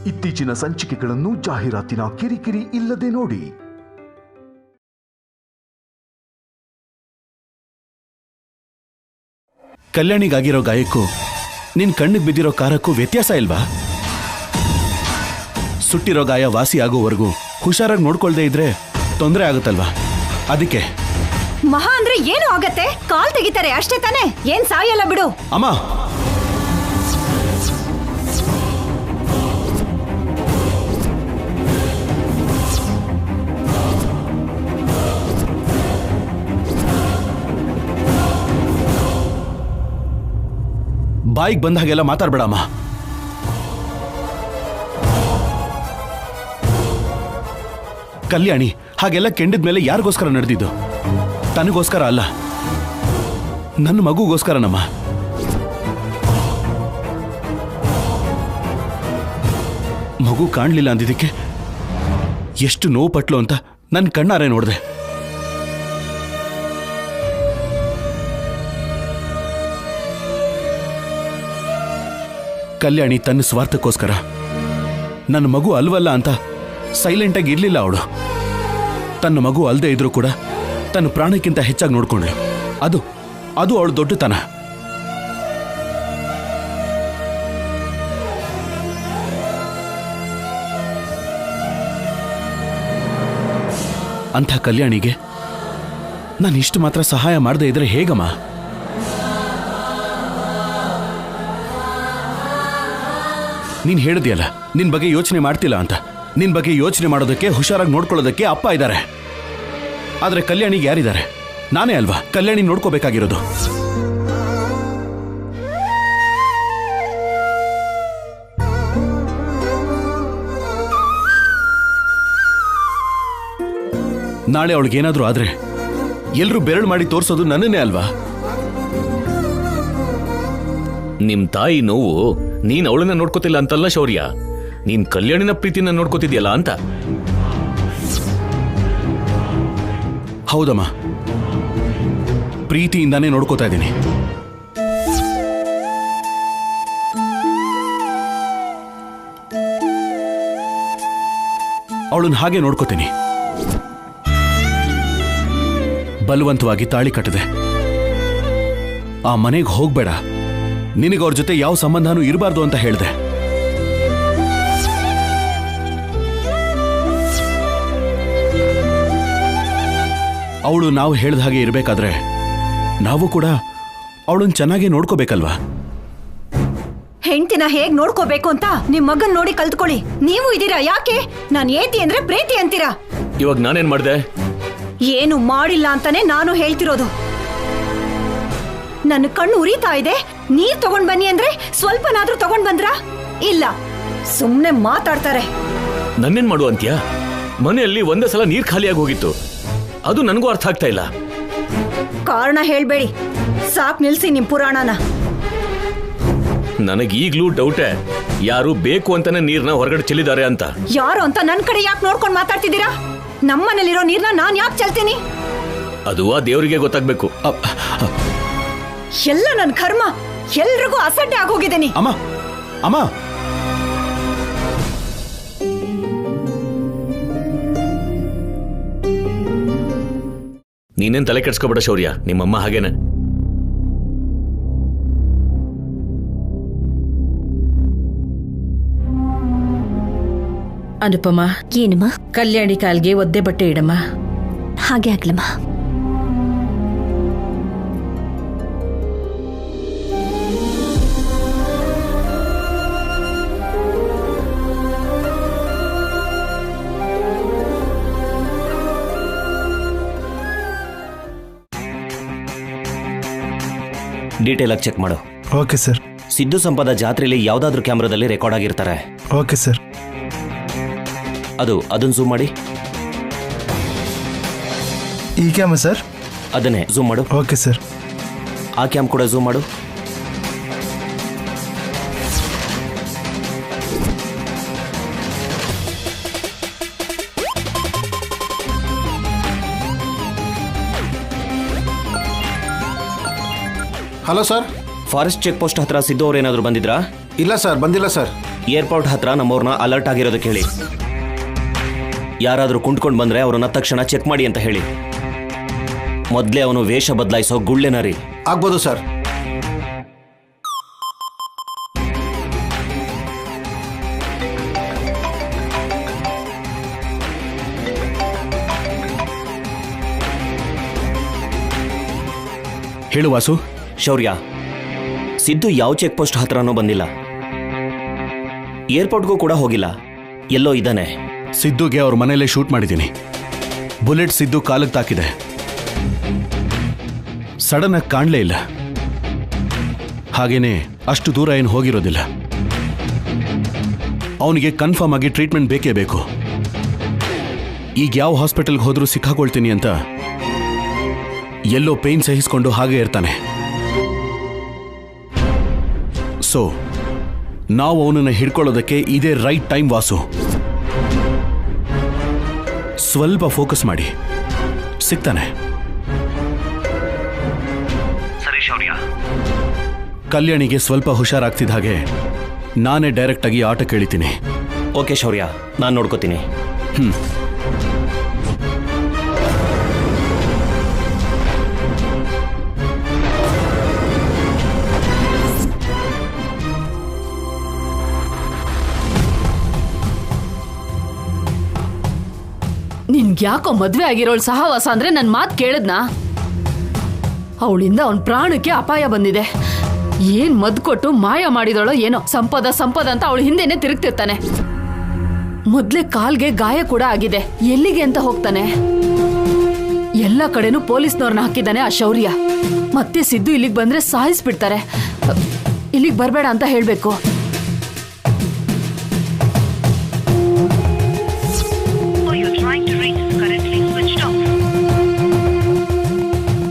ಇತ್ತೀಚಿನ ಸಂಚಿಕೆಗಳನ್ನು ಜಾಹೀರಾತಿನ ಕಿರಿಕಿರಿ ಇಲ್ಲದೆ ನೋಡಿ. ಕಲ್ಯಾಣಿಗಾಗಿರೋ ಗಾಯಕ್ಕೂ ನಿನ್ ಕಣ್ಣಿಗೆ ಬಿದ್ದಿರೋ ಕಾರಕ್ಕೂ ವ್ಯತ್ಯಾಸ ಇಲ್ವಾ? ಸುಟ್ಟಿರೋ ಗಾಯ ವಾಸಿ ಆಗೋವರೆಗೂ ಹುಷಾರಾಗಿ ನೋಡ್ಕೊಳ್ದೇ ಇದ್ರೆ ತೊಂದರೆ ಆಗುತ್ತಲ್ವಾ? ಅದಕ್ಕೆ ಮಹಾ ಅಂದ್ರೆ ಏನು ಆಗತ್ತೆ? ಕಾಲ್ ತೆಗಿತಾರೆ ಅಷ್ಟೇ ತಾನೆ, ಏನ್ ಸಾಯಲ್ಲ ಬಿಡು. ಅಮ್ಮ, ಬಾಯಿಗೆ ಬಂದ ಹಾಗೆಲ್ಲ ಮಾತಾಡ್ಬೇಡಮ್ಮ. ಕಲ್ಯಾಣಿ ಹಾಗೆಲ್ಲ ಕೆಂಡಿದ ಮೇಲೆ ಯಾರಿಗೋಸ್ಕರ ನಡೆದಿದ್ದು? ತನಗೋಸ್ಕರ ಅಲ್ಲ, ನನ್ನ ಮಗುಗೋಸ್ಕರನಮ್ಮ. ಮಗು ಕಾಣ್ಲಿಲ್ಲ ಅಂದಿದ್ದಕ್ಕೆ ಎಷ್ಟು ನೋವು ಪಟ್ಲು ಅಂತ ನನ್ನ ಕಣ್ಣಾರೆ ನೋಡಿದೆ. ಕಲ್ಯಾಣಿ ತನ್ನ ಸ್ವಾರ್ಥಕ್ಕೋಸ್ಕರ ನನ್ನ ಮಗು ಅಲ್ವಲ್ಲ ಅಂತ ಸೈಲೆಂಟಾಗಿ ಇರಲಿಲ್ಲ ಅವಳು. ತನ್ನ ಮಗು ಅಲ್ಲದೆ ಇದ್ರೂ ಕೂಡ ತನ್ನ ಪ್ರಾಣಕ್ಕಿಂತ ಹೆಚ್ಚಾಗಿ ನೋಡ್ಕೊಂಡ್ಳು. ಅದು ಅವಳು ದೊಡ್ಡತನ. ಅಂಥ ಕಲ್ಯಾಣಿಗೆ ನಾನು ಇಷ್ಟು ಮಾತ್ರ ಸಹಾಯ ಮಾಡದೇ ಇದ್ರೆ ಹೇಗಮ್ಮ? ನೀನ್ ಹೇಳಿದ್ಯಲ್ಲ ನಿನ್ ಬಗ್ಗೆ ಯೋಚನೆ ಮಾಡ್ತಿಲ್ಲ ಅಂತ. ನಿನ್ ಬಗ್ಗೆ ಯೋಚನೆ ಮಾಡೋದಕ್ಕೆ, ಹುಷಾರಾಗಿ ನೋಡ್ಕೊಳ್ಳೋದಕ್ಕೆ ಅಪ್ಪ ಇದ್ದಾರೆ. ಆದ್ರೆ ಕಲ್ಯಾಣಿಗೆ ಯಾರಿದ್ದಾರೆ? ನಾನೇ ಅಲ್ವಾ ಕಲ್ಯಾಣಿ ನೋಡ್ಕೋಬೇಕಾಗಿರೋದು. ನಾಳೆ ಅವಳಿಗೇನಾದ್ರೂ ಆದ್ರೆ ಎಲ್ರೂ ಬೆರಳು ಮಾಡಿ ತೋರ್ಸೋದು ನನ್ನನ್ನೇ ಅಲ್ವಾ? ನಿಮ್ ತಾಯಿ ನೋವು ನೀನ್ ಅವಳನ್ನ ನೋಡ್ಕೋತಿಲ್ಲ ಅಂತಲ್ಲ ಶೌರ್ಯ, ನೀನ್ ಕಲ್ಯಾಣಿನ ಪ್ರೀತಿನ ನೋಡ್ಕೋತಿದ್ಯಲ್ಲ ಅಂತ. ಹೌದಮ್ಮ, ಪ್ರೀತಿಯಿಂದಾನೇ ನೋಡ್ಕೋತಾ ಇದ್ದೀನಿ. ಅವಳನ್ನ ಹಾಗೆ ನೋಡ್ಕೋತೀನಿ. ಬಲವಂತವಾಗಿ ತಾಳಿ ಕಟ್ಟಿದೆ. ಆ ಮನೆಗೆ ಹೋಗ್ಬೇಡ, ನಿನಗವ್ರ ಜೊತೆ ಯಾವ ಸಂಬಂಧನೂ ಇರಬಾರ್ದು ಅಂತ ಹೇಳಿದೆ. ಅವಳು ನಾವು ಹೇಳ್ದ ಹಾಗೆ ಇರಬೇಕಾದ್ರೆ ನಾವು ಕೂಡ ಅವಳನ್ನ ಚೆನ್ನಾಗಿ ನೋಡ್ಕೋಬೇಕಲ್ವಾ? ಹೆಂಡತಿನ ಹೇಗ್ ನೋಡ್ಕೋಬೇಕು ಅಂತ ನಿಮ್ ಮಗನ್ ನೋಡಿ ಕಲ್ತ್ಕೊಳ್ಳಿ. ನೀವು ಇದೀರಾ ಯಾಕೆ? ನಾನ್ ಏತಿ ಅಂದ್ರೆ ಪ್ರೀತಿ ಅಂತೀರಾ. ಇವಾಗ ನಾನೇನ್ ಮಾಡ್ದೆ? ಏನು ಮಾಡಿಲ್ಲ ಅಂತಾನೆ ನಾನು ಹೇಳ್ತಿರೋದು. ನನ್ನ ಕಣ್ಣು ಉರಿತಾ ಇದೆ, ನೀರ್ ತಗೊಂಡ್ ಬನ್ನಿ ಅಂದ್ರೆ ಸ್ವಲ್ಪನಾದ್ರೂ ತಗೊಂಡ್ ಬಂದ್ರಾ? ಇಲ್ಲ, ಸುಮ್ನೆ ಮಾತಾಡ್ತಾರೆ. ನನ್ನೇನ್ ಮಾಡು ಅಂತ್ಯಾ? ಮನೆಯಲ್ಲಿ ಒಂದೇ ಸಲ ನೀರ್ ಖಾಲಿಯಾಗಿ ಹೋಗಿತ್ತು, ಅದು ನನಗೂ ಅರ್ಥ ಆಗ್ತಾ ಇಲ್ಲ. ಕಾರಣ ಹೇಳ್ಬೇಡಿ, ಸಾಕ್ ನಿಲ್ಸಿ ನಿಮ್ ಪುರಾಣನ. ನನಗೀಗ್ಲೂ ಡೌಟೇ, ಯಾರು ಬೇಕು ಅಂತಾನೆ ನೀರ್ನ ಹೊರಗಡೆ ಚೆಲ್ಲಿದ್ದಾರೆ ಅಂತ. ಯಾರು ಅಂತ ನನ್ ಕಡೆ ಯಾಕೆ ನೋಡ್ಕೊಂಡ್ ಮಾತಾಡ್ತಿದ್ದೀರಾ? ನಮ್ಮನೇಲಿರೋ ನೀರ್ನ ನಾನ್ ಯಾಕೆ ಚೆಲ್ತೀನಿ? ಅದು ಆ ದೇವರಿಗೆ ಗೊತ್ತಾಗ್ಬೇಕು. ಎಲ್ಲ ನನ್ ಕರ್ಮ, ಎಲ್ರಿಗೂ ಅಸಡ್ಡೆ ಆಗೋಗಿದ್ದೀನಿ. ಅಮ್ಮ ಅಮ್ಮ, ನೀನೇನ್ ತಲೆ ಕೆಡ್ಸ್ಕೊಬೇಡ ಶೌರ್ಯ, ನಿಮ್ಮಮ್ಮ ಹಾಗೇನೆ. ಅನುಪಮ, ಏನಮ್ಮ? ಕಲ್ಯಾಣಿ ಕಾಲ್ಗೆ ಒದ್ದೆ ಬಟ್ಟೆ ಇಡಮ್ಮ. ಹಾಗೆ ಆಗ್ಲಮ್ಮ. ಡೀಟೇಲ್ ಆಗಿ ಚೆಕ್ ಮಾಡು. Okay sir. ಸಿದ್ದು ಸಂಪದ ಜಾತ್ರೆಯಲ್ಲಿ ಯಾವ್ದಾದ್ರು ಕ್ಯಾಮ್ರಾದಲ್ಲಿ ರೆಕಾರ್ಡ್ ಆಗಿರ್ತಾರೆ. Okay sir. ಅದನ್ನ ಝೂಮ್ ಮಾಡಿ. ಈ ಕ್ಯಾಮ್ ಸರ್? ಅದನ್ನೇ ಝೂಮ್ ಮಾಡು. Okay sir. ಆ ಕ್ಯಾಮ್ ಕೂಡ ಝೂಮ್ ಮಾಡು. Hello sir. Forest check post ಹತ್ರ ಸಿದ್ದು ಅವ್ರು ಏನಾದ್ರು ಬಂದಿದ್ರಾ? ಇಲ್ಲ ಸರ್, ಬಂದಿಲ್ಲ ಸರ್. ಏರ್ಪೋರ್ಟ್ ಹತ್ರ ನಮ್ಮವ್ರನ್ನ ಅಲರ್ಟ್ ಆಗಿರೋದಕ್ಕೆ ಹೇಳಿ. ಯಾರಾದರೂ ಕುಂಟ್ಕೊಂಡು ಬಂದ್ರೆ ಅವ್ರನ್ನ ತಕ್ಷಣ ಚೆಕ್ ಮಾಡಿ ಅಂತ ಹೇಳಿ. ಮೊದಲೇ ಅವನು ವೇಷ ಬದಲಾಯಿಸೋ ಗುಳ್ಳೆನ ರೀ. ಆಗ್ಬೋದು ಸರ್. ಹೇಳು ವಾಸು. ಶೌರ್ಯ, ಸಿದ್ದು ಯಾವ ಚೆಕ್ ಪೋಸ್ಟ್ ಹತ್ರನೂ ಬಂದಿಲ್ಲ, ಏರ್ಪೋರ್ಟ್ಗೂ ಕೂಡ ಹೋಗಿಲ್ಲ, ಎಲ್ಲೋ ಇದ್ದಾನೆ. ಸಿದ್ದುಗೆ ಅವ್ರ ಮನೆಯಲ್ಲೇ ಶೂಟ್ ಮಾಡಿದ್ದೀನಿ. ಬುಲೆಟ್ ಸಿದ್ದು ಕಾಲಿಗೆ ತಾಕಿದೆ. ಸಡನ್ ಆಗಿ ಕಾಣಲೇ ಇಲ್ಲ. ಹಾಗೇನೆ ಅಷ್ಟು ದೂರ ಏನು ಹೋಗಿರೋದಿಲ್ಲ. ಅವನಿಗೆ ಕನ್ಫರ್ಮ್ ಆಗಿ ಟ್ರೀಟ್ಮೆಂಟ್ ಬೇಕೇ ಬೇಕು. ಈಗ ಯಾವ ಹಾಸ್ಪಿಟಲ್ಗೆ ಹೋದ್ರೂ ಸಿಕ್ಕಾಕೊಳ್ತೀನಿ ಅಂತ ಎಲ್ಲೋ ಪೇನ್ ಸಹಿಸ್ಕೊಂಡು ಹಾಗೆ ಇರ್ತಾನೆ. ಸೊ ನಾವು ಅವನನ್ನು ಹಿಡ್ಕೊಳ್ಳೋದಕ್ಕೆ ಇದೇ ರೈಟ್ ಟೈಮ್ ವಾಸು. ಸ್ವಲ್ಪ ಫೋಕಸ್ ಮಾಡಿ, ಸಿಗ್ತಾನೆ. ಸರಿ ಶೌರ್ಯ. ಕಲ್ಯಾಣಿಗೆ ಸ್ವಲ್ಪ ಹುಷಾರಾಗ್ತಿದ್ದ ಹಾಗೆ ನಾನೇ ಡೈರೆಕ್ಟ್ ಆಗಿ ಆಟ ಕೇಳಿತೀನಿ. ಓಕೆ ಶೌರ್ಯ, ನಾನು ನೋಡ್ಕೋತೀನಿ. ನಿನ್ಗ್ಯಾಕೋ ಮದ್ವೆ ಆಗಿರೋಳು ಸಹವಾಸ ಅಂದ್ರೆ ನನ್ ಮಾತು ಕೇಳದ್ನಾ? ಅವಳಿಂದ ಅವನ್ ಪ್ರಾಣಕ್ಕೆ ಅಪಾಯ ಬಂದಿದೆ. ಏನ್ ಮದ್ ಕೊಟ್ಟು ಮಾಯ ಮಾಡಿದಳೋ ಏನೋ. ಸಂಪದ ಅಂತ ಅವಳು ಹಿಂದೆನೆ ತಿರುಗ್ತಿರ್ತಾನೆ. ಮೊದ್ಲೇ ಕಾಲ್ಗೆ ಗಾಯ ಕೂಡ ಆಗಿದೆ. ಎಲ್ಲಿಗೆ ಅಂತ ಹೋಗ್ತಾನೆ? ಎಲ್ಲ ಕಡೆನೂ ಪೊಲೀಸ್ನವ್ರನ್ನ ಹಾಕಿದ್ದಾನೆ ಆ ಶೌರ್ಯ. ಮತ್ತೆ ಸಿದ್ದು ಇಲ್ಲಿಗೆ ಬಂದ್ರೆ ಸಾಯಿಸ್ಬಿಡ್ತಾರೆ. ಇಲ್ಲಿಗೆ ಬರ್ಬೇಡ ಅಂತ ಹೇಳ್ಬೇಕು.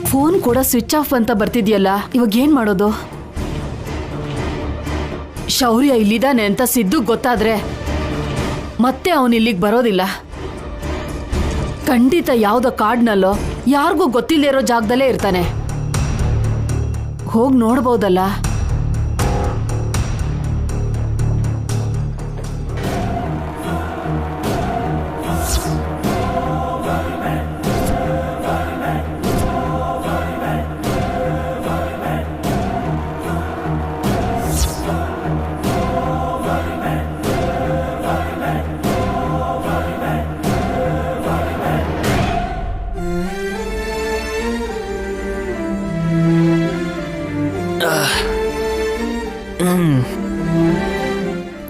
ಫೋನ್ ಕೂಡ ಸ್ವಿಚ್ ಆಫ್ ಅಂತ ಬರ್ತಿದ್ಯಲ್ಲ, ಇವಾಗ ಏನ್ ಮಾಡೋದು? ಶೌರ್ಯ ಇಲ್ಲಿದ್ದಾನೆ ಅಂತ ಸಿದ್ದು ಗೊತ್ತಾದ್ರೆ ಮತ್ತೆ ಅವನು ಇಲ್ಲಿಗೆ ಬರೋದಿಲ್ಲ. ಖಂಡಿತ ಯಾವ್ದೋ ಕಾಡ್ನಲ್ಲೋ ಯಾರಿಗೂ ಗೊತ್ತಿಲ್ಲದೆ ಇರೋ ಜಾಗದಲ್ಲೇ ಇರ್ತಾನೆ. ಹೋಗಿ ನೋಡ್ಬೋದಲ್ಲ.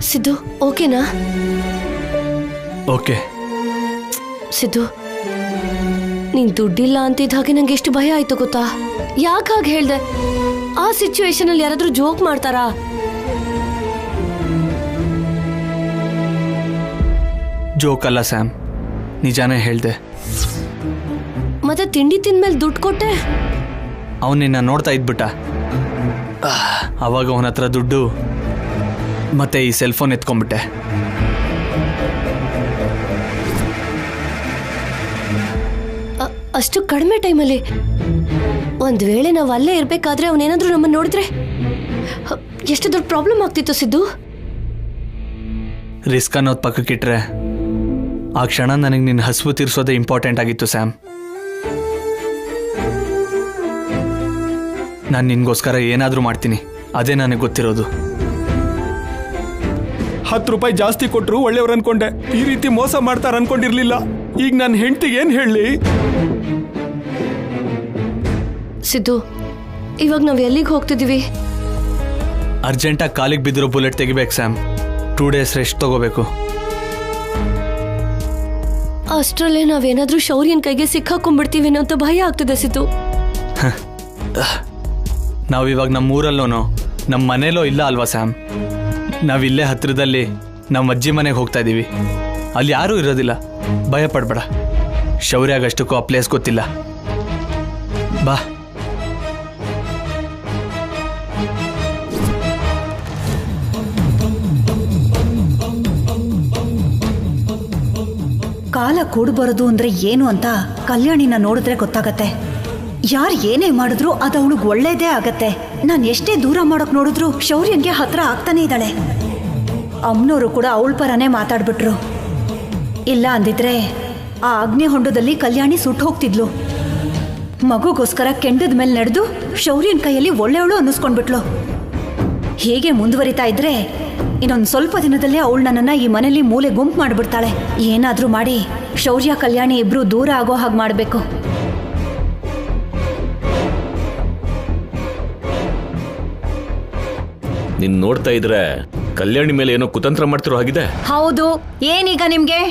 ಸಿದ್ದು ಓಕೆನಾ? ಓಕೆ. ಸಿದ್ದು, ನೀನ್ ದುಡ್ಡಿಲ್ಲ ಅಂತಿದ್ದ ಹಾಗೆ ನಂಗೆ ಎಷ್ಟು ಭಯ ಆಯ್ತು ಗೊತ್ತಾ? ಯಾಕೆ ಹಾಗೆ ಹೇಳ್ದೆ? ಆ ಸಿಚುವೇಶನ್ ಅಲ್ಲಿ ಯಾರಾದ್ರೂ ಜೋಕ್ ಮಾಡ್ತಾರಾ? ಜೋಕ್ ಅಲ್ಲ ಸ್ಯಾಮ್, ನಿಜಾನೇ ಹೇಳ್ದೆ. ಮತ್ತೆ ತಿಂಡಿ ತಿಂದ್ಮೇಲೆ ದುಡ್ಡು ಕೊಟ್ಟೆ. ಅವನು ನಿನ್ನ ನೋಡ್ತಾ ಇದ್ಬಿಟ್ಟ. ಅವಾಗ ಅವನ ಹತ್ರ ದುಡ್ಡು ಮತ್ತೆ ಈ ಸೆಲ್ ಫೋನ್ ಎತ್ಕೊಂಡ್ಬಿಟ್ಟೆ. ಅಷ್ಟು ಕಡಿಮೆ ಟೈಮಲ್ಲಿ? ಒಂದ್ ವೇಳೆ ನಾವು ಅಲ್ಲೇ ಇರ್ಬೇಕಾದ್ರೆ ಅವನೇನಾದ್ರೂ ನಮ್ಮನ್ನ ನೋಡಿದ್ರೆ ಎಷ್ಟು ದೊಡ್ಡ ಪ್ರಾಬ್ಲಮ್ ಆಗ್ತಿತ್ತು ಸಿದ್ದು. ರಿಸ್ಕ್ ಅನ್ನೋದು ಪಕ್ಕಕ್ಕಿಟ್ರೆ ಆ ಕ್ಷಣ ನನಗೆ ನಿನ್ನ ಹಸಿವು ತೀರಿಸೋದೇ ಇಂಪಾರ್ಟೆಂಟ್ ಆಗಿತ್ತು ಸ್ಯಾಮ್. ನಾನು ನಿನ್ಗೋಸ್ಕರ ಏನಾದರೂ ಮಾಡ್ತೀನಿ, ಅದೇ ನನಗೆ ಗೊತ್ತಿರೋದು. 10 ರೂಪಾಯಿ ಜಾಸ್ತಿ ಕೊಟ್ಟರು ಒಳ್ಳೆಯವ್ರು ಅನ್ಕೊಂಡೆ. ಈ ರೀತಿ ಮೋಸ ಮಾಡ್ತಾರ ಅನ್ಕೊಂಡಿರ್ಲಿಲ್ಲ. ಈಗ ನನ್ನ ಹೆಂಡತಿಗೆ ಏನ್ ಹೇಳಿ? ಸಿದ್ದು, ಇವಾಗ ನಾವ್ ಎಲ್ಲಿಗೆ ಹೋಗ್ತಿದೀವಿ? ಅರ್ಜೆಂಟಾಗಿ ಕಾಲಿಗೆ ಬಿದ್ದಿರೋ ಬುಲೆಟ್ ತೆಗಿಬೇಕು ಸ್ಯಾಮ್. 2 days ರೆಸ್ಟ್ ತಗೋಬೇಕು. ಅಷ್ಟರಲ್ಲೇ ನಾವೇನಾದ್ರೂ ಶೌರ್ಯನ್ ಕೈಗೆ ಸಿಕ್ಕಾಕೊಂಡ್ಬಿಡ್ತೀವಿ ಅಂತ ಭಯ ಆಗ್ತಿದೆ ಸಿದ್ದು. ನಾವಿವಾಗ ನಮ್ಮ ಊರಲ್ಲೋನೋ ನಮ್ಮ ಮನೇಲೋ ಇಲ್ಲ ಅಲ್ವಾ ಸ್ಯಾಮ್? ನಾವಿಲ್ಲೇ ಹತ್ತಿರದಲ್ಲಿ ನಮ್ಮ ಅಜ್ಜಿ ಮನೆಗೆ ಹೋಗ್ತಾ ಇದ್ದೀವಿ. ಅಲ್ಲಿ ಯಾರೂ ಇರೋದಿಲ್ಲ, ಭಯ ಪಡ್ಬೇಡ. ಶೌರ್ಯಾಗಷ್ಟಕ್ಕೂ ಆ ಪ್ಲೇಸ್ ಗೊತ್ತಿಲ್ಲ. ಬಾ. ಕಾಲ ಕೂಡ್ಬರೋದು ಅಂದ್ರೆ ಏನು ಅಂತ ಕಲ್ಯಾಣಿನ ನೋಡಿದ್ರೆ ಗೊತ್ತಾಗತ್ತೆ. ಯಾರು ಏನೇ ಮಾಡಿದ್ರು ಅದು ಅವಳಿಗೆ ಒಳ್ಳೇದೇ ಆಗತ್ತೆ. ನಾನು ಎಷ್ಟೇ ದೂರ ಮಾಡೋಕ್ ನೋಡಿದ್ರು ಶೌರ್ಯನ್ಗೆ ಹತ್ರ ಆಗ್ತಾನೆ ಇದ್ದಾಳೆ. ಅಮ್ಮನವರು ಕೂಡ ಅವಳ ಪರನೇ ಮಾತಾಡ್ಬಿಟ್ರು. ಇಲ್ಲ ಅಂದಿದ್ರೆ ಆ ಅಗ್ನಿ ಹೊಂಡದಲ್ಲಿ ಕಲ್ಯಾಣಿ ಸುಟ್ಟು ಹೋಗ್ತಿದ್ಲು. ಮಗುಗೋಸ್ಕರ ಕೆಂಡದ ಮೇಲೆ ನಡೆದು ಶೌರ್ಯನ ಕೈಯಲ್ಲಿ ಒಳ್ಳೆಯವಳು ಅನ್ನಿಸ್ಕೊಂಡ್ಬಿಟ್ಲು. ಹೀಗೆ ಮುಂದುವರಿತಾ ಇದ್ರೆ ಇನ್ನೊಂದು ಸ್ವಲ್ಪ ದಿನದಲ್ಲೇ ಅವಳು ನನ್ನನ್ನ ಈ ಮನೇಲಿ ಮೂಲೆ ಗುಂಪು ಮಾಡಿಬಿಡ್ತಾಳೆ. ಏನಾದ್ರೂ ಮಾಡಿ ಶೌರ್ಯ ಕಲ್ಯಾಣಿ ಇಬ್ರು ದೂರ ಆಗೋ ಹಾಗೆ ಮಾಡಬೇಕು. ನಿನ್ ನೋಡ್ತಾ ಇದ್ರೆ ಕಲ್ಯಾಣಿ ಮೇಲೆ ಏನೋ ಕುತಂತ್ರ ಮಾಡ್ತಿರೋ ಹಾಗಿದೆ. ಹೌದು, ಏನೀಗ ನಿಮ್ಗೆ?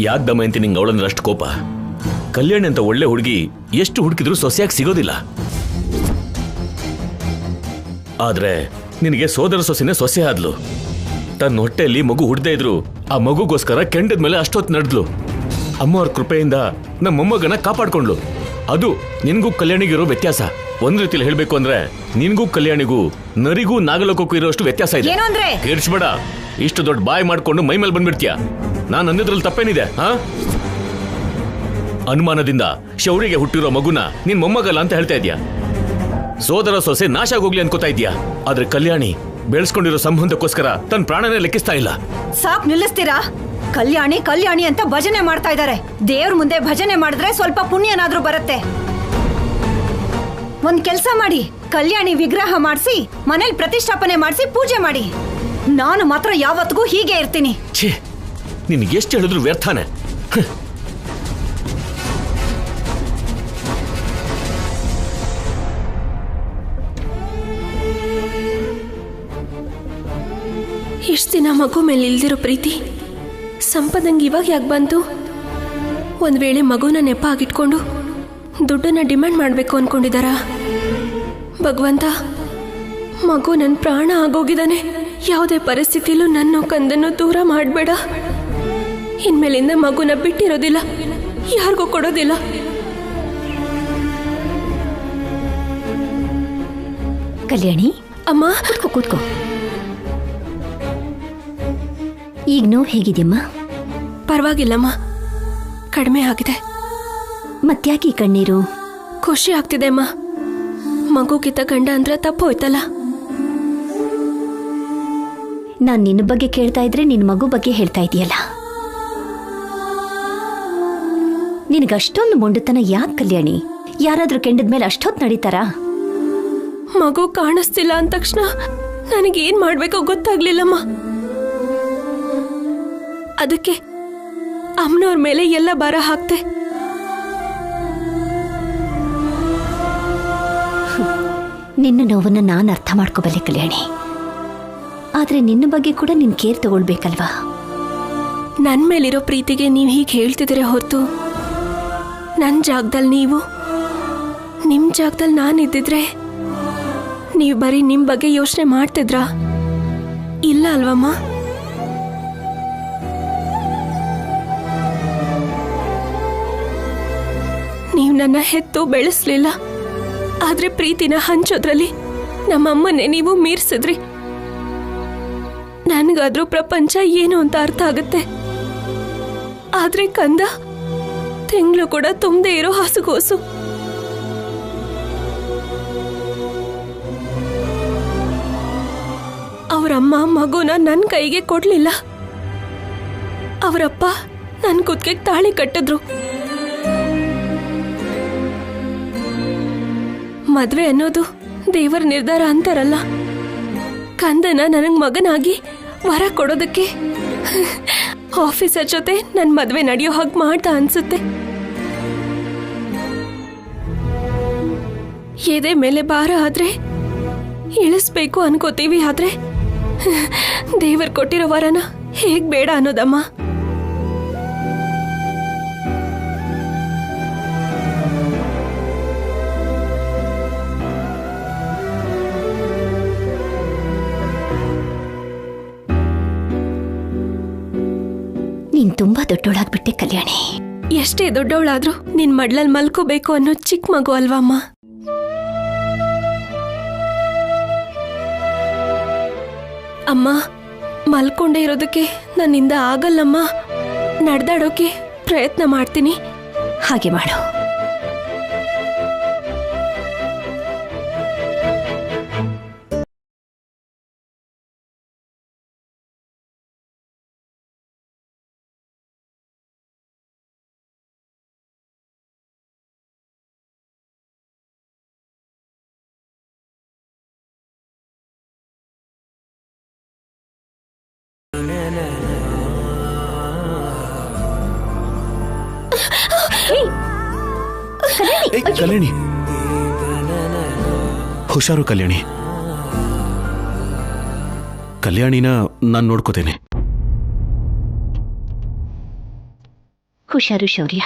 ಯಾಕೆ ದಮಯಂತಿ ನಿಂಗೆ ಅವಳಂದ್ರೆ ಅಷ್ಟು ಕೋಪ? ಕಲ್ಯಾಣಿ ಅಂತ ಒಳ್ಳೆ ಹುಡುಗಿ ಎಷ್ಟು ಹುಡುಕಿದ್ರು ಸೊಸೆಯಾಗಿ ಸಿಗೋದಿಲ್ಲ. ಆದ್ರೆ ನಿನಗೆ ಸೋದರ ಸೊಸೆನೇ ಸೊಸೆ ಆದ್ಲು. ತನ್ನ ಹೊಟ್ಟೆಯಲ್ಲಿ ಮಗು ಹುಡ್ದೇ ಇದ್ರು ಆ ಮಗುಗೋಸ್ಕರ ಕೆಂಡದ ಮೇಲೆ ಅಷ್ಟೊತ್ತು ನಡೆದ್ಲು. ಅಮ್ಮವ್ರ ಕೃಪೆಯಿಂದ ನಮ್ಮ ಮೊಮ್ಮಗನ ಕಾಪಾಡ್ಕೊಂಡ್ಲು. ಅದು ನಿನ್ಗೂ ಕಲ್ಯಾಣಿಗಿರೋ ವ್ಯತ್ಯಾಸ. ಒಂದ್ ರೀತಿಲಿ ಹೇಳ್ಬೇಕು ಅಂದ್ರೆ ನಿನ್ಗೂ ಕಲ್ಯಾಣಿಗೂ ನರಿಗೂ ನಾಗಲೋಕಕ್ಕೂ ಇರೋಷ್ಟು ವ್ಯತ್ಯಾಸ ಇದೆ. ಏನು ಅಂದ್ರೆ? ಕೇಳಿಸ್ಬೇಡ. ಇಷ್ಟು ದೊಡ್ಡ ಬಾಯಿ ಮಾಡ್ಕೊಂಡು ಮೈ ಮೇಲೆ ಬಂದ್ಬಿಡ್ತೀಯ. ನಾನು ಅಂದಿದ್ರಲ್ಲಿ ತಪ್ಪೇನಿದೆ? ಅನುಮಾನದಿಂದ ಶೌರ್ಯಗೆ ಹುಟ್ಟಿರೋ ಮಗುನ ನಿನ್ ಮೊಮ್ಮಗಲ್ಲ ಅಂತ ಹೇಳ್ತಾ ಇದ್ಯಾ. ಸೋದರ ಸೊಸೆ ನಾಶ ಆಗೋಗ್ಲಿ ಅನ್ಕೋತಾ ಇದ್ಯಾ. ಆದ್ರೆ ಕಲ್ಯಾಣಿ ಬೆಳೆಸ್ಕೊಂಡಿರೋ ಸಂಬಂಧಕ್ಕೋಸ್ಕರ ತನ್ನ ಪ್ರಾಣನೇ ಲೆಕ್ಕಿಸ್ತಾ ಇಲ್ಲ. ಸಾಕ್, ನಿಲ್ಲಿಸ್ತೀರಾ? ಕಲ್ಯಾಣಿ ಕಲ್ಯಾಣಿ ಅಂತ ಭಜನೆ ಮಾಡ್ತಾ ಇದ್ದಾರೆ. ದೇವ್ರ ಮುಂದೆ ಭಜನೆ ಮಾಡಿದ್ರೆ ಸ್ವಲ್ಪ ಪುಣ್ಯನಾದ್ರೂ ಬರುತ್ತೆ. ಒಂದ್ ಕೆಲ್ಸ ಮಾಡಿ, ಕಲ್ಯಾಣಿ ವಿಗ್ರಹ ಮಾಡಿಸಿ ಮನೇಲಿ ಪ್ರತಿಷ್ಠಾಪನೆ ಮಾಡಿಸಿ ಪೂಜೆ ಮಾಡಿ. ನಾನು ಮಾತ್ರ ಯಾವತ್ತಿಗೂ ಹೀಗೆ ಇರ್ತೀನಿ. ಛೇ, ನಿನ್ಗೆ ಎಷ್ಟು ಹೇಳಿದ್ರು ವ್ಯರ್ಥಾನೆ. ಇಷ್ಟು ದಿನ ಮಗು ಮೇಲೆ ಇಲ್ದಿರೋ ಪ್ರೀತಿ ಸಂಪದಂಗೆ ಇವಾಗ ಯಾಕೆ ಬಂತು? ಒಂದು ವೇಳೆ ಮಗುನ ನೆಪ ಆಗಿಟ್ಕೊಂಡು ದುಡ್ಡನ್ನ ಡಿಮ್ಯಾಂಡ್ ಮಾಡಬೇಕು ಅಂದ್ಕೊಂಡಿದ್ದಾರಾ? ಭಗವಂತ, ಮಗು ನನ್ನ ಪ್ರಾಣ ಆಗೋಗಿದ್ದಾನೆ. ಯಾವುದೇ ಪರಿಸ್ಥಿತಿಲೂ ನನ್ನ ಕಂದನ್ನು ದೂರ ಮಾಡಬೇಡ. ಇನ್ಮೇಲಿಂದ ಮಗುನ ಬಿಟ್ಟಿರೋದಿಲ್ಲ, ಯಾರಿಗೂ ಕೊಡೋದಿಲ್ಲ. ಕಲ್ಯಾಣಿ, ಅಮ್ಮ ಕೂತ್ಕೋ. ಈಗ ನೋವು ಹೇಗಿದೆಯಮ್ಮ? ಪರವಾಗಿಲ್ಲಮ್ಮ, ಕಡಿಮೆ ಆಗಿದೆ. ಮತ್ತ್ಯಾಕೆ ಈ ಕಣ್ಣೀರು? ಖುಷಿ ಆಗ್ತಿದೆ ಅಮ್ಮ. ಮಗುಗಿತ್ತ ಗಂಡ ಅಂದ್ರೆ ತಪ್ಪೋಯ್ತಲ್ಲ. ನಾನು ನಿನ್ನ ಬಗ್ಗೆ ಕೇಳ್ತಾ ಇದ್ರೆ ನಿನ್ನ ಮಗು ಬಗ್ಗೆ ಹೇಳ್ತಾ ಇದೆಯಲ್ಲ. ನಿನಗಷ್ಟೊಂದು ಮೊಂಡುತನ ಯಾಕೆ ಕಲ್ಯಾಣಿ? ಯಾರಾದ್ರೂ ಕೆಂಡದ ಮೇಲೆ ಅಷ್ಟೊತ್ತು ನಡೀತಾರಾ? ಮಗು ಕಾಣಿಸ್ತಿಲ್ಲ ಅಂದ ತಕ್ಷಣ ನನಗೇನ್ ಮಾಡ್ಬೇಕೋ ಗೊತ್ತಾಗ್ಲಿಲ್ಲಮ್ಮ. ಅದಕ್ಕೆ ಅಮ್ಮನವ್ರ ಮೇಲೆ ಎಲ್ಲ ಭಾರ ಹಾಕ್ತೆ. ನಿನ್ನ ನೋವನ್ನು ನಾನು ಅರ್ಥ ಮಾಡ್ಕೋಬಲ್ಲೆ ಕಲ್ಯಾಣಿ. ಆದ್ರೆ ನಿನ್ನ ಬಗ್ಗೆ ಕೂಡ ನಿನ್ ಕೇರ್ ತಗೊಳ್ಬೇಕಲ್ವಾ? ನನ್ನ ಮೇಲಿರೋ ಪ್ರೀತಿಗೆ ನೀವು ಹೀಗೆ ಹೇಳ್ತಿದ್ದೀರ ಹೊರತು, ನನ್ನ ಜಾಗದಲ್ಲಿ ನೀವು, ನಿಮ್ಮ ಜಾಗದಲ್ಲಿ ನಾನಿದ್ದಿದ್ರೆ ನೀವು ಬರೀ ನಿಮ್ಮ ಬಗ್ಗೆ ಯೋಚನೆ ಮಾಡ್ತಿದ್ರಾ? ಇಲ್ಲ ಅಲ್ವಮ್ಮ? ನೀವು ನನ್ನ ಹೆತ್ತು ಬೆಳೆಸ್ಲಿಲ್ಲ, ಆದ್ರೆ ಪ್ರೀತಿನ ಹಂಚೋದ್ರಲ್ಲಿ ನಮ್ಮಮ್ಮನ್ನೇ ನೀವು ಮೀರ್ಸಿದ್ರಿ. ನನಗಾದ್ರೂ ಪ್ರಪಂಚ ಏನು ಅಂತ ಅರ್ಥ ಆಗುತ್ತೆ. ಆದ್ರೆ ಕಂದ ತಿಂಗಳು ಕೂಡ ತುಂಬದೇ ಇರೋ ಹಸುಗೋಸು. ಅವರಮ್ಮ ಮಗುನ ನನ್ನ ಕೈಗೆ ಕೊಡ್ಲಿಲ್ಲ. ಅವರಪ್ಪ ನನ್ನ ಕುತ್ತಿಗೆಗೆ ತಾಳಿ ಕಟ್ಟಿದ್ರು. ಮದ್ವೆ ಅನ್ನೋದು ದೇವರ ನಿರ್ಧಾರ ಅಂತಾರಲ್ಲ, ಕಂದನ ನನಗ್ ಮಗನಾಗಿ ವರ ಕೊಡೋದಕ್ಕೆ ಆಫೀಸರ್ ಜೊತೆ ನನ್ ಮದ್ವೆ ನಡೆಯೋ ಹಾಗೆ ಮಾಡ್ದ ಅನ್ಸುತ್ತೆ. ಎದೆ ಮೇಲೆ ಭಾರ ಆದ್ರೆ ಇಳಿಸ್ಬೇಕು ಅನ್ಕೋತೀವಿ, ಆದ್ರೆ ದೇವರು ಕೊಟ್ಟಿರೋ ವರನ ಹೇಗ್ ಬೇಡ ಅನ್ನೋದಮ್ಮ. ನೀನ್ ತುಂಬಾ ದೊಡ್ಡೋಳಾಗ್ಬಿಟ್ಟೆ ಕಲ್ಯಾಣಿ. ಎಷ್ಟೇ ದೊಡ್ಡವಳಾದ್ರೂ ನಿನ್ ಮಡ್ಲಲ್ಲಿ ಮಲ್ಕೋಬೇಕು ಅನ್ನೋ ಚಿಕ್ಕ ಮಗು ಅಲ್ವಮ್ಮ. ಅಮ್ಮ, ಮಲ್ಕೊಂಡೇ ಇರೋದಕ್ಕೆ ನನ್ನಿಂದ ಆಗಲ್ಲಮ್ಮ. ನಡೆದಾಡೋಕೆ ಪ್ರಯತ್ನ ಮಾಡ್ತೀನಿ. ಹಾಗೆ ಮಾಡು. ಏಯ್, ಕಲ್ಯಾಣಿ, ಹುಷಾರು ಕಲ್ಯಾಣಿ. ಕಲ್ಯಾಣಿನ ನಾನು ನೋಡ್ಕೋತೇನೆ. ಹುಷಾರು ಶೌರ್ಯ.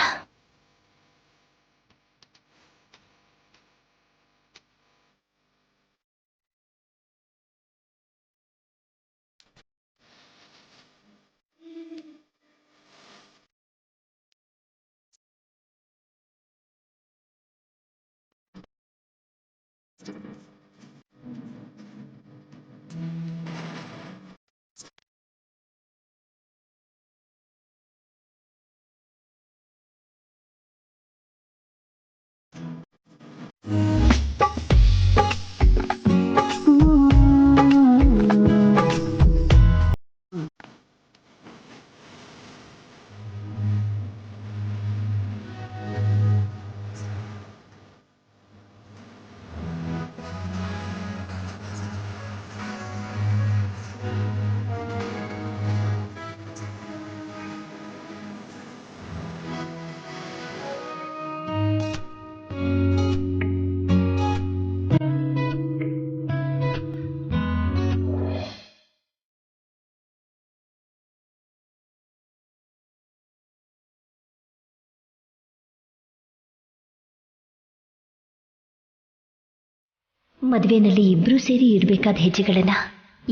ಮದುವೆನಲ್ಲಿ ಇಬ್ರು ಸೇರಿ ಇಡಬೇಕಾದ ಹೆಜ್ಜೆಗಳನ್ನ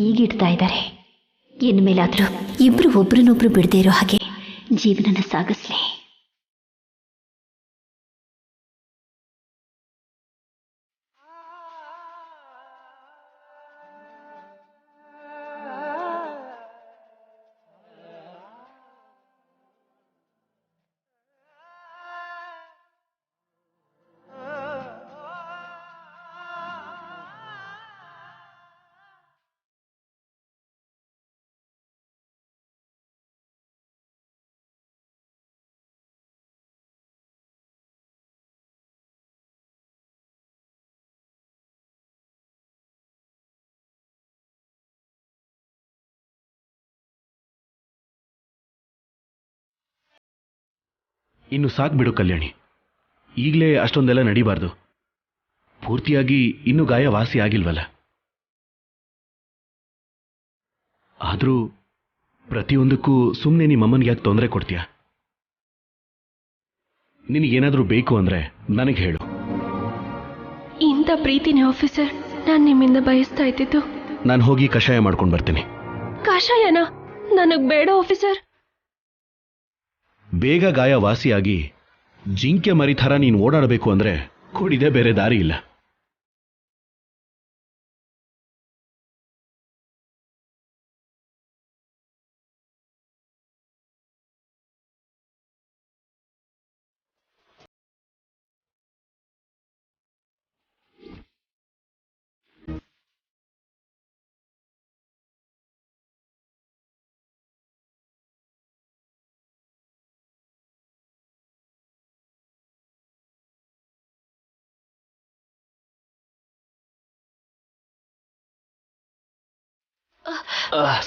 ಈಗಿಡ್ತಾ ಇದ್ದಾರೆ. ಇನ್ಮೇಲಾದ್ರೂ ಇಬ್ರು ಒಬ್ರನ್ನೊಬ್ರು ಬಿಡದೇ ಇರೋ ಹಾಗೆ ಜೀವನನ ಸಾಗಿಸ್ಲಿ. ಇನ್ನು ಸಾಕ್ಬಿಡು ಕಲ್ಯಾಣಿ. ಈಗಲೇ ಅಷ್ಟೊಂದೆಲ್ಲ ನಡಿಬಾರ್ದು. ಪೂರ್ತಿಯಾಗಿ ಇನ್ನೂ ಗಾಯ ವಾಸಿ ಆಗಿಲ್ವಲ್ಲ. ಆದರೂ ಪ್ರತಿಯೊಂದಕ್ಕೂ ಸುಮ್ಮನೆ ನಿಮ್ಮಮ್ಮನಿಗೆ ಯಾಕೆ ತೊಂದರೆ ಕೊಡ್ತೀಯ? ನಿನಗೇನಾದರೂ ಬೇಕು ಅಂದರೆ ನನಗೆ ಹೇಳು. ಇಂಥ ಪ್ರೀತಿನೇ ಆಫೀಸರ್ ನಾನು ನಿಮ್ಮಿಂದ ಬಯಸ್ತಾ ಇದ್ದಿದ್ದು. ನಾನು ಹೋಗಿ ಕಷಾಯ ಮಾಡ್ಕೊಂಡು ಬರ್ತೀನಿ. ಕಷಾಯನ ನನಗೆ ಬೇಡ ಆಫೀಸರ್. ಬೇಗ ಗಾಯ ವಾಸಿಯಾಗಿ ಜಿಂಕೆ ಮರಿ ಥರ ನೀನು ಓಡಾಡಬೇಕು ಅಂದರೆ ಕುಡಿದೇ ಬೇರೆ ದಾರಿ ಇಲ್ಲ.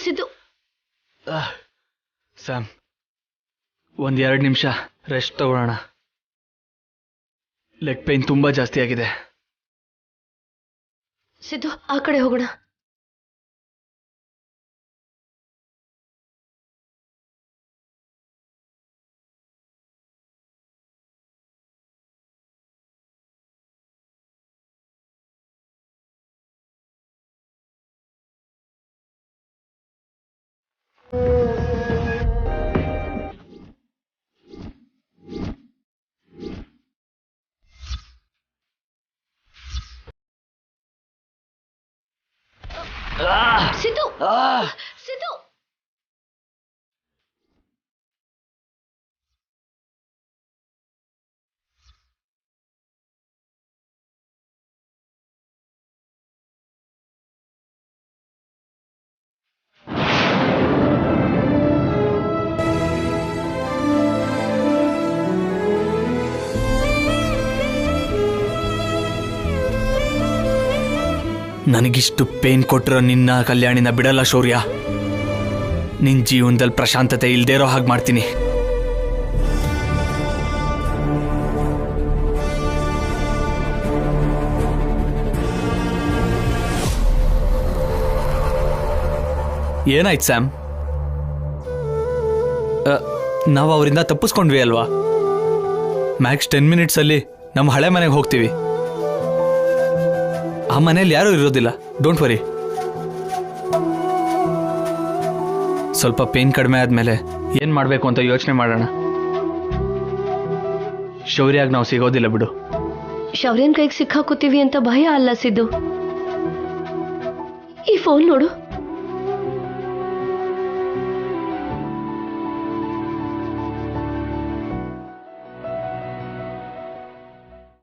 ಸಿದ್ದು, ಸ್ಯಾಮ್, 1-2 ನಿಮಿಷ ರೆಸ್ಟ್ ತಗೊಳ್ಳೋಣ. ಲೆಗ್ ಪೇನ್ ತುಂಬಾ ಜಾಸ್ತಿ ಆಗಿದೆ. ಸಿದ್ದು, ಆ ಕಡೆ ಹೋಗೋಣ. ಸಿದ್ದು, ಸಿದ್ದು, ನನಗಿಷ್ಟು ಪೇನ್ ಕೊಟ್ಟಿರೋ ನಿನ್ನ ಕಲ್ಯಾಣಿನ ಬಿಡಲ್ಲ ಶೌರ್ಯ. ನಿನ್ನ ಜೀವನದಲ್ಲಿ ಪ್ರಶಾಂತತೆ ಇಲ್ದೇ ಇರೋ ಹಾಗೆ ಮಾಡ್ತೀನಿ. ಏನಾಯ್ತು ಸ್ಯಾಮ್? ನಾವು ಅವರಿಂದ ತಪ್ಪಿಸ್ಕೊಂಡ್ವಿ ಅಲ್ವಾ? ಮ್ಯಾಕ್ಸ್ 10 ಮಿನಿಟ್ಸಲ್ಲಿ ನಮ್ಮ ಹಳೆ ಮನೆಗೆ ಹೋಗ್ತೀವಿ. ಆ ಮನೇಲಿ ಯಾರೂ ಇರೋದಿಲ್ಲ. Don't worry. ಸ್ವಲ್ಪ ಪೇನ್ ಕಡಿಮೆ ಆದಮೇಲೆ ಏನು ಮಾಡಬೇಕು ಅಂತ ಯೋಚನೆ ಮಾಡೋಣ. ಶೌರ್ಯಾಗಿ ನಾವು ಸಿಗೋದಿಲ್ಲ ಬಿಡು. ಶೌರ್ಯನ್ ಕೈಗೆ ಸಿಕ್ಕಾಕೋತೀವಿ ಅಂತ ಭಯ ಅಲ್ಲ ಸಿದ್ದು. ಈ ಫೋನ್ ನೋಡು.